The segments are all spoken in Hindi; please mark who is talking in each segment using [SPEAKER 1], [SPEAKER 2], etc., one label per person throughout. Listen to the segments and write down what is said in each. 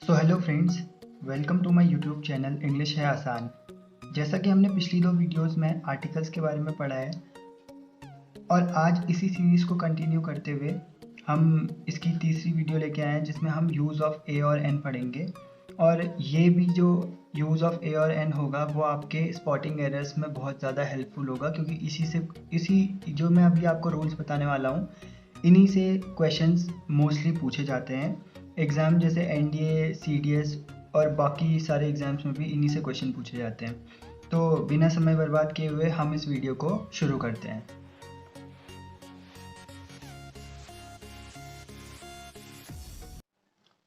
[SPEAKER 1] So hello friends, welcome to my YouTube channel English है आसान। जैसा कि हमने पिछली दो वीडियोस में आर्टिकल्स के बारे में पढ़ा है और आज इसी सीरीज़ को कंटिन्यू करते हुए हम इसकी तीसरी वीडियो लेके आए हैं जिसमें हम यूज़ ऑफ ए और एन पढ़ेंगे। और ये भी जो यूज़ ऑफ ए और एन होगा वो आपके स्पॉटिंग एरर्स में बहुत ज़्यादा हेल्पफुल होगा, क्योंकि इसी जो मैं अभी आपको रूल्स बताने वाला हूँ इन्हीं से क्वेश्चंस मोस्टली पूछे जाते हैं। एग्ज़ाम जैसे एनडीए, सीडीएस और बाकी सारे एग्ज़ाम्स में भी इन्हीं से क्वेश्चन पूछे जाते हैं। तो बिना समय बर्बाद किए हुए हम इस वीडियो को शुरू करते हैं।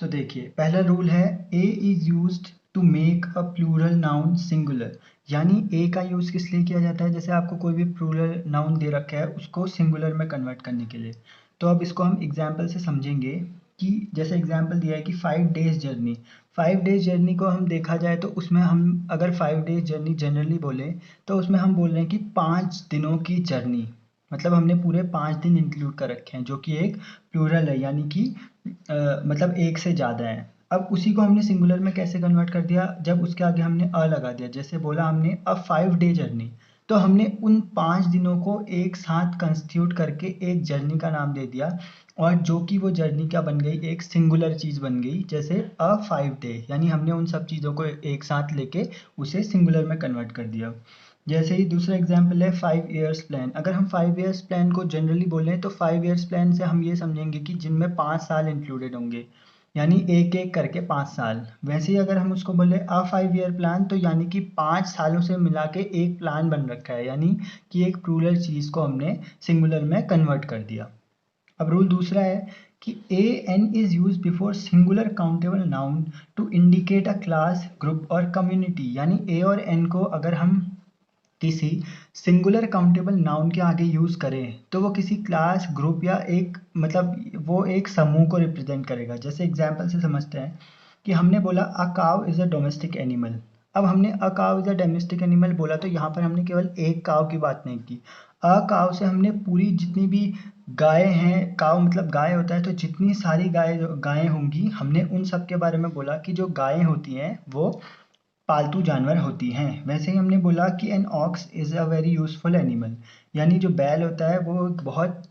[SPEAKER 1] तो देखिए, पहला रूल है a is used to make a plural noun singular. यानी ए का यूज़ किस लिए किया जाता है? जैसे आपको कोई भी प्लूरल नाउन दे रखा है उसको सिंगुलर में कन्वर्ट करने के लिए। तो अब इसको हम एग्जाम्पल से समझेंगे कि जैसे एग्जाम्पल दिया है कि 5 डेज़ जर्नी। 5 डेज़ जर्नी को हम देखा जाए तो उसमें हम अगर 5 डेज़ जर्नी जनरली बोले तो उसमें हम बोल रहे हैं कि 5 दिनों की जर्नी। मतलब हमने पूरे 5 दिन इंक्लूड कर रखे हैं, जो कि एक प्लूरल है, यानी कि मतलब एक से ज़्यादा है। अब उसी को हमने सिंगुलर में कैसे कन्वर्ट कर दिया? जब उसके आगे हमने अ लगा दिया। जैसे बोला हमने अ 5 डे जर्नी, तो हमने उन 5 दिनों को एक साथ कंस्टिट्यूट करके एक जर्नी का नाम दे दिया, और जो कि वो जर्नी क्या बन गई? एक सिंगुलर चीज़ बन गई, जैसे अ 5 डे। यानी हमने उन सब चीज़ों को एक साथ लेके उसे सिंगुलर में कन्वर्ट कर दिया। जैसे ही दूसरा एग्जाम्पल है 5 ईयर्स प्लान। अगर हम 5 ईयर्स प्लान को जनरली बोलें तो 5 ईयर्स प्लान से हम ये समझेंगे कि जिनमें 5 साल इंक्लूडेड होंगे, यानी एक एक करके 5 साल। वैसे ही अगर हम उसको बोले अ 5 ईयर प्लान, तो यानी कि 5 सालों से मिला के एक प्लान बन रखा है, यानी कि एक प्लूरल चीज़ को हमने सिंगुलर में कन्वर्ट कर दिया। अब रूल दूसरा है कि a an is use before singular countable noun to indicate a class, group और कम्युनिटी। यानी ए और एन को अगर हम किसी सिंगुलर काउंटेबल नाउन के आगे यूज करें तो वो किसी क्लास, ग्रुप या एक मतलब वो एक समूह को रिप्रेजेंट करेगा। जैसे एग्जाम्पल से समझते हैं कि हमने बोला अ काव इज अ डोमेस्टिक एनिमल। अब हमने अ काव इज अ डोमेस्टिक एनिमल बोला तो यहाँ पर हमने केवल एक काव की बात नहीं की। अ काव से हमने पूरी जितनी भी गाय हैं, काव मतलब गाय होता है, तो जितनी सारी गायें होंगी हमने उन सब के बारे में बोला कि जो गायें होती हैं वो पालतू जानवर होती हैं। वैसे ही हमने बोला कि an ox is a very useful animal. यानी जो बैल होता है वो एक बहुत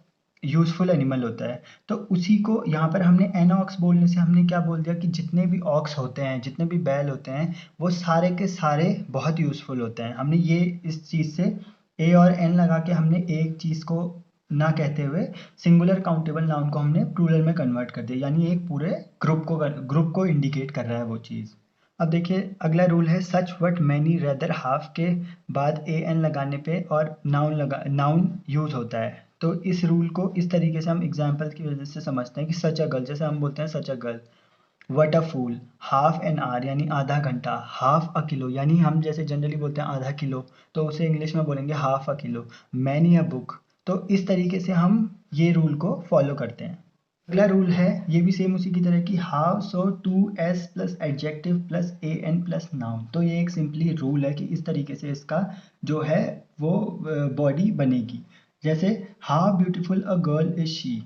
[SPEAKER 1] यूज़फुल एनिमल होता है। तो उसी को यहाँ पर हमने एन ऑक्स बोलने से हमने क्या बोल दिया कि जितने भी ऑक्स होते हैं, जितने भी बैल होते हैं, वो सारे के सारे बहुत यूज़फुल होते हैं। हमने ये इस चीज़ से ए और एन लगा के हमने एक चीज़ को ना कहते हुए सिंगुलर काउंटेबल नाउन को हमने प्लूरल में कन्वर्ट कर दिया, यानी एक पूरे ग्रुप को इंडिकेट कर रहा है वो चीज़। अब देखिए, अगला रूल है सच वट मैनी रेदर हाफ के बाद ए एन लगाने पे और नाउन यूज होता है। तो इस रूल को इस तरीके से हम एग्जाम्पल की वजह से समझते हैं कि सच अ गर्ल, जैसे हम बोलते हैं such a girl. What a fool, half an hour यानी आधा घंटा, हाफ अ किलो यानी हम जैसे जनरली बोलते हैं आधा किलो, तो उसे इंग्लिश में बोलेंगे half a kilo. Many a book. तो इस तरीके से हम ये रूल को फॉलो करते हैं। अगला रूल है ये भी सेम उसी की तरह की how so too as plus adjective plus a an plus noun. तो ये एक सिंपली रूल है कि इस तरीके से इसका जो है वो बॉडी बनेगी। जैसे how beautiful a girl is she,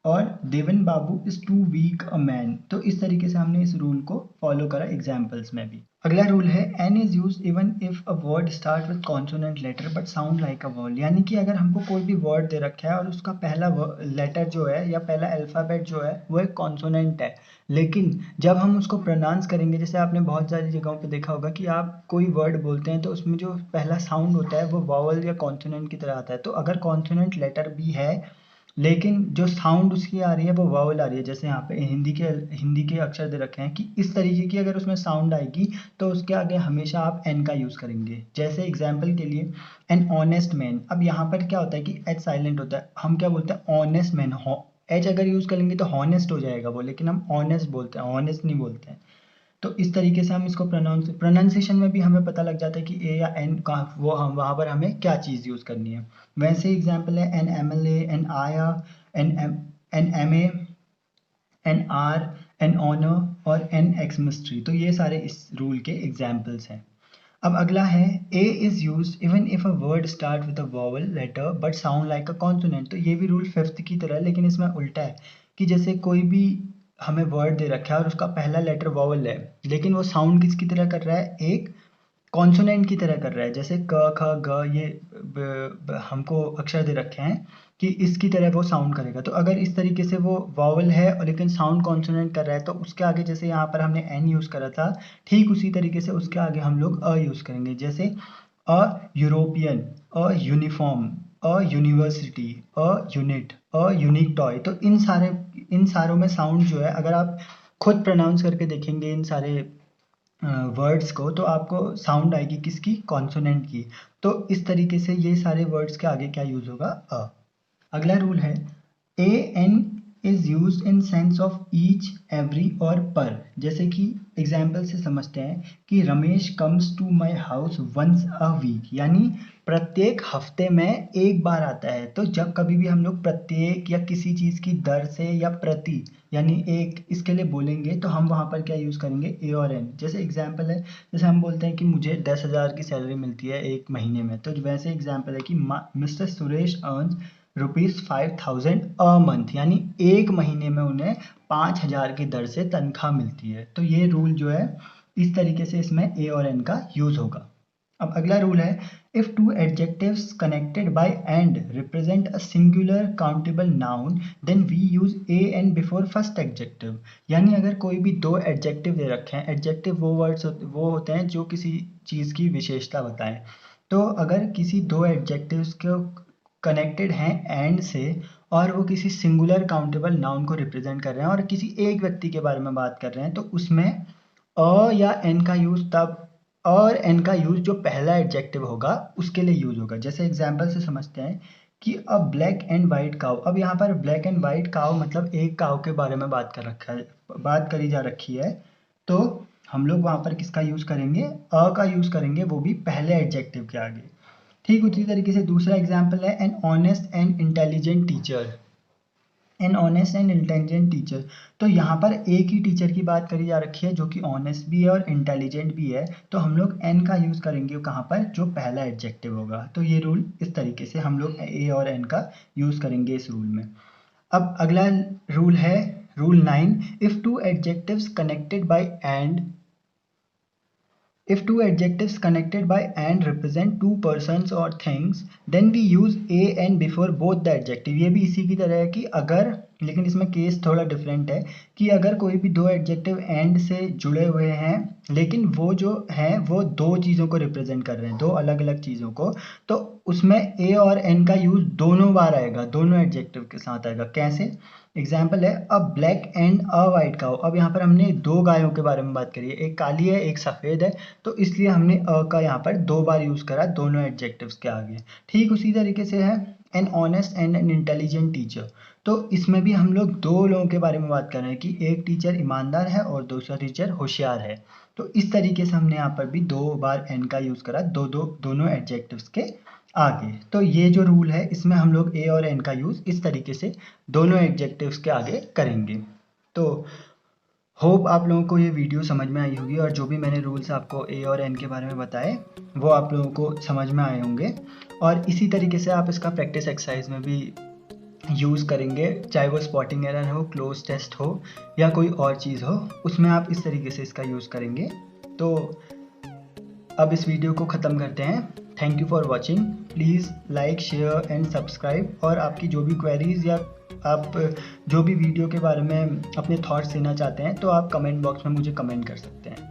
[SPEAKER 1] और Devan Babu is too weak a man. तो इस तरीके से हमने इस रूल को फॉलो करा एग्जाम्पल्स में भी। अगला रूल है an is use even if a word start with consonant letter but sound like a word. यानी कि अगर हमको कोई भी वर्ड दे रखा है और उसका पहला लेटर जो है या पहला अल्फ़ाबेट जो है वो एक कॉन्सोनेंट है, लेकिन जब हम उसको प्रोनाउंस करेंगे, जैसे आपने बहुत सारी जगहों पे देखा होगा कि आप कोई वर्ड बोलते हैं तो उसमें जो पहला साउंड होता है वो वॉवल या कॉन्सोनेंट की तरह आता है। तो अगर कॉन्सोनेंट लेटर भी है लेकिन जो साउंड उसकी आ रही है वो वावल आ रही है, जैसे यहाँ पे हिंदी के अक्षर दे रखे हैं कि इस तरीके की अगर उसमें साउंड आएगी तो उसके आगे हमेशा आप एन का यूज़ करेंगे। जैसे एग्जाम्पल के लिए एन ऑनेस्ट मैन। अब यहाँ पर क्या होता है कि एच साइलेंट होता है, हम क्या बोलते हैं ऑनेस्ट मैन। एच अगर यूज़ करेंगे तो हॉनेस्ट हो जाएगा वो, लेकिन हम ऑनेस्ट बोलते हैं, ऑनेस्ट नहीं बोलते हैं। तो इस तरीके से हम इसको प्रोनाउंसिएशन में भी हमें पता लग जाता है कि ए या एन का वो हम वहाँ पर हमें क्या चीज़ यूज़ करनी है। वैसे ही एग्जाम्पल है an M L A, an आया, an M A, an R, an honour और एन एक्स मिस्ट्री। तो ये सारे इस रूल के एग्जाम्पल्स हैं। अब अगला है a is use even if a word start with a vowel letter but sound like a consonant. तो ये भी रूल फिफ्थ की तरह है लेकिन इसमें उल्टा है कि जैसे कोई भी हमें वर्ड दे रखा है और उसका पहला लेटर वॉवल है, लेकिन वो साउंड किसकी तरह कर रहा है, एक कॉन्सोनेंट की तरह कर रहा है। जैसे क ख ग ये हमको अक्षर दे रखे हैं कि इसकी तरह वो साउंड करेगा। तो अगर इस तरीके से वो वॉवल है और लेकिन साउंड कॉन्सोनेंट कर रहा है, तो उसके आगे जैसे यहाँ पर हमने एन यूज़ करा था, ठीक उसी तरीके से उसके आगे हम लोग अ यूज़ करेंगे। जैसे a European, a uniform, a university, a unit, a unique toy. तो इन सारों में साउंड जो है, अगर आप खुद प्रोनाउंस करके देखेंगे इन सारे वर्ड्स को, तो आपको साउंड आएगी किसकी, कॉन्सोनेंट की। तो इस तरीके से ये सारे वर्ड्स के आगे क्या यूज होगा, अ। अगला रूल है a an is use in sense of each, every और पर। जैसे कि एग्जाम्पल से समझते हैं कि Ramesh comes to my house once a week, यानी प्रत्येक हफ्ते में एक बार आता है। तो जब कभी भी हम लोग प्रत्येक या किसी चीज़ की दर से या प्रति यानी एक इसके लिए बोलेंगे, तो हम वहाँ पर क्या यूज़ करेंगे, ए और एन। जैसे एग्जाम्पल है, जैसे हम बोलते हैं कि मुझे 10,000 की सैलरी मिलती है एक महीने में, तो वैसे एग्जाम्पल है कि mister Suresh earns ₹5,000 a month, यानी एक महीने में उन्हें 5,000 की दर से तनख्वाह मिलती है। तो ये रूल जो है इस तरीके से इसमें ए और एन का यूज होगा। अब अगला रूल है if two adjectives connected by and represent a singular countable noun then we use a an before first adjective. यानी अगर कोई भी दो एडजेक्टिव दे रखे हैं, एडजेक्टिव वो वर्ड्स वो होते हैं जो किसी चीज़ की विशेषता बताएं। तो अगर किसी दो एडजेक्टिव्स को कनेक्टेड हैं एंड से और वो किसी सिंगुलर काउंटेबल नाउन को रिप्रेजेंट कर रहे हैं और किसी एक व्यक्ति के बारे में बात कर रहे हैं, तो उसमें अ या एन का यूज तब और एन का यूज जो पहला एडजेक्टिव होगा उसके लिए यूज होगा। जैसे एग्जाम्पल से समझते हैं कि अ ब्लैक एंड वाइट काउ। अब यहाँ पर ब्लैक एंड वाइट काउ मतलब एक काउ के बारे में बात करी जा रखी है। तो हम लोग वहाँ पर किसका यूज करेंगे, अ का यूज करेंगे, वो भी पहले एडजेक्टिव के आगे। ठीक उसी तरीके से दूसरा एग्जाम्पल है an honest and intelligent teacher. An honest and intelligent teacher, तो यहाँ पर एक ही टीचर की बात करी जा रखी है जो कि ऑनेस्ट भी है और इंटेलिजेंट भी है। तो हम लोग एन का यूज़ करेंगे कहाँ पर, जो पहला एडजेक्टिव होगा। तो ये रूल इस तरीके से हम लोग ए और एन का यूज़ करेंगे इस रूल में। अब अगला रूल है rule 9, if two adjectives connected by and If two adjectives connected by and represent two persons or things, then we use a and before both the adjective। ये भी इसी की तरह है कि अगर, लेकिन इसमें केस थोड़ा डिफरेंट है कि अगर कोई भी दो एडजेक्टिव एंड से जुड़े हुए हैं, लेकिन वो जो हैं वो दो चीज़ों को रिप्रेजेंट कर रहे हैं, दो अलग अलग चीज़ों को, तो उसमें ए और एन का यूज दोनों बार आएगा, दोनों एडजेक्टिव के साथ आएगा। कैसे, एग्जाम्पल है अ black and a white cow. अब यहाँ पर हमने दो गायों के बारे में बात करी है, एक काली है एक सफ़ेद है, तो इसलिए हमने अ का यहाँ पर दो बार यूज़ करा दोनों एडजेक्टिव्स के आगे। ठीक उसी तरीके से है an honest and an intelligent teacher. तो इसमें भी हम लोग दो लोगों के बारे में बात कर रहे हैं कि एक टीचर ईमानदार है और दूसरा टीचर होशियार है। तो इस तरीके से हमने यहाँ पर भी दो बार एन का यूज़ करा दोनों एडजेक्टिव्स के आगे। तो ये जो रूल है इसमें हम लोग ए और एन का यूज़ इस तरीके से दोनों एडजेक्टिव्स के आगे करेंगे। तो होप आप लोगों को ये वीडियो समझ में आई होगी और जो भी मैंने रूल्स आपको ए और एन के बारे में बताए वो आप लोगों को समझ में आए होंगे। और इसी तरीके से आप इसका प्रैक्टिस एक्सरसाइज में भी यूज़ करेंगे, चाहे वो स्पॉटिंग एरर हो, क्लोज टेस्ट हो या कोई और चीज़ हो, उसमें आप इस तरीके से इसका यूज़ करेंगे। तो अब इस वीडियो को ख़त्म करते हैं। Thank you for watching. Please like, share and subscribe. और आपकी जो भी क्वेरीज़ या आप जो भी वीडियो के बारे में अपने थॉट्स देना चाहते हैं तो आप कमेंट बॉक्स में मुझे कमेंट कर सकते हैं।